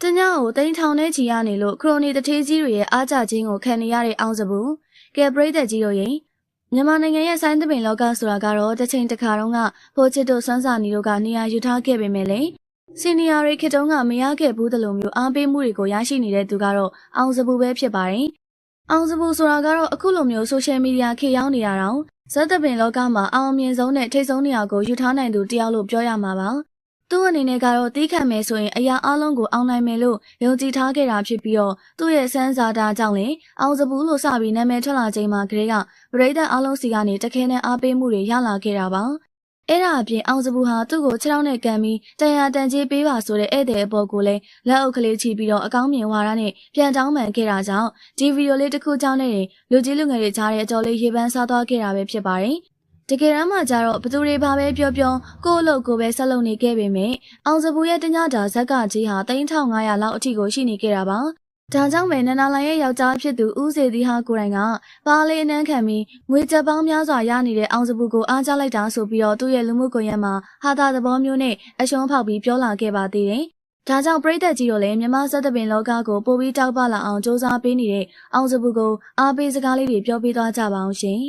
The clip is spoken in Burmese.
တညကိုတိန်ထောင်နဲ့ချီရနေလို့ခရိုနီတထေးကြီးတွေရဲ့အားကြခြင်းကိုခံနေရတဲ့အောင်စပူကဲပရိသတ်ကြီးတို့ရင်မြန်မာနိုင်ငံရဲ့ဆိုင်းသပင်လောကဆိုတာကတော့တစ်ချိန်တစ်ခါတုန်းကဖိုးချစ်တို့စွမ်းစာနီတို့ကနေရာယူထားခဲ့ပေမဲ့လေစီနီယာတွေခေတ်တုန်းကမရခဲ့ဘူးသလိုမျိုးအားပေးမှုတွေကိုရရှိနေတဲ့သူကတော့အောင်စပူပဲဖြစ်ပါတယ်။အောင်စပူဆိုတာကတော့အခုလိုမျိုးဆိုရှယ်မီဒီယာခေတ်ရောက်နေရတော့ဇက်သပင်လောကမှာအောင်မြင်ဆုံးနဲ့ထိပ်ဆုံးနေရာကိုယူထားနိုင်သူတယောက်လို့ပြောရမှာပါ။သူ့အနေနဲ့ကတော့တီးခံမယ်ဆိုရင်အရာအလုံးကိုအောင်နိုင်မယ်လို့ယုံကြည်ထားခဲ့တာဖြစ်ပြီးတော့သူ့ရဲ့စမ်းစာတာကြောင့်လေအောင်စပူးလို့စပြီးနာမည်ထွက်လာချိန်မှာကလေးကပရိသတ်အလုံးစီကနေတခဲနဲ့အားပေးမှုတွေရလာခဲ့တာပါအဲ့ဒါအပြင်အောင်စပူဟာသူ့ကိုခြေထောက်နဲ့ကန်ပြီးတန်ရာတန်ကြီးပေးပါဆိုတဲ့ဧည့်သည်အပေါ်ကိုလည်းလက်အုပ်ကလေးချီပြီးတော့အကောင်းမြင်ဝါဒနဲ့ပြန်တောင်းပန်ခဲ့တာကြောင့်ဒီဗီဒီယိုလေးတစ်ခုကြောင့်နဲ့လူကြီးလူငယ်တွေကြားတဲ့အတော်လေးရေပန်းစားသွားခဲ့တာပဲဖြစ်ပါတယ်တကယ်တမ်းမှာကျတော့ဘသူတွေဘာပဲပြောပြောကိုယ့်အလုပ်ကိုပဲဆက်လုပ်နေခဲ့ပေမဲ့အောင်စပူရဲ့တညတာဇက်ကကြီးဟာ3500လောက်အထိကိုရှိနေခဲ့တာပါဒါကြောင့်ပဲနန္ဒာလိုင်ရဲ့ယောက်ျားဖြစ်သူဦးစေတီဟာကိုယ်တိုင်ကပါလေးအနှမ်းခံပြီးငွေကြက်ပေါင်းများစွာရနေတဲ့အောင်စပူကိုအားကြလိုက်တာဆိုပြီးတော့သူ့ရဲ့လူမှုကွန်ရက်မှာဟာတာသဘောမျိုးနဲ့အရှုံးဖောက်ပြီးပြောလာခဲ့ပါသေးတယ်ဒါကြောင့်ပရိသတ်ကြီးတို့လည်းမြန်မာစက်သပင်လောကကိုပို့ပြီးတောက်ပလာအောင်စ조사ပေးနေတဲ့အောင်စပူကိုအားပေးစကားလေးတွေပြောပေးသွားကြပါအောင်ရှင်